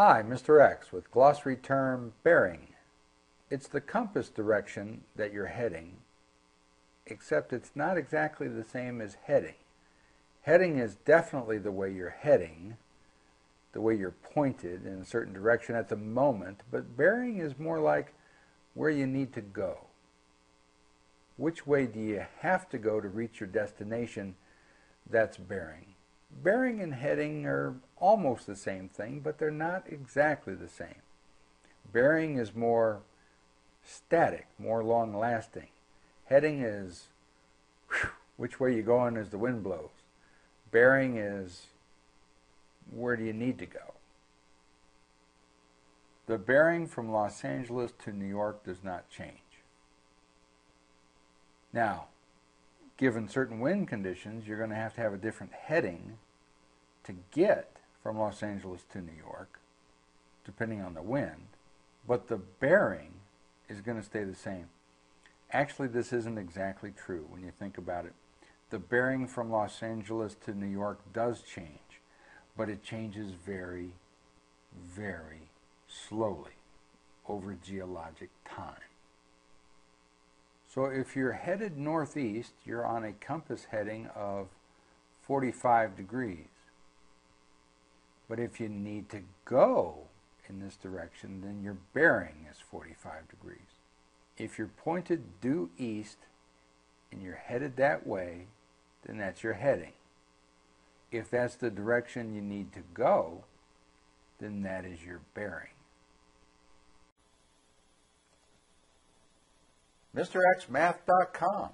Hi, Mr. X with glossary term bearing. It's the compass direction that you're heading, except it's not exactly the same as heading. Heading is definitely the way you're heading, the way you're pointed in a certain direction at the moment, but bearing is more like where you need to go. Which way do you have to go to reach your destination? That's bearing. Bearing and heading are almost the same thing, but they're not exactly the same. Bearing is more static, more long-lasting. Heading is which way you going as the wind blows. Bearing is where do you need to go. The bearing from Los Angeles to New York does not change. Now, given certain wind conditions, you're going to have a different heading to get from Los Angeles to New York, depending on the wind, but the bearing is going to stay the same. Actually, this isn't exactly true when you think about it. The bearing from Los Angeles to New York does change, but it changes very, very slowly over geologic time. So if you're headed northeast, you're on a compass heading of 45 degrees. But if you need to go in this direction, then your bearing is 45 degrees. If you're pointed due east and you're headed that way, then that's your heading. If that's the direction you need to go, then that is your bearing. MrXMath.com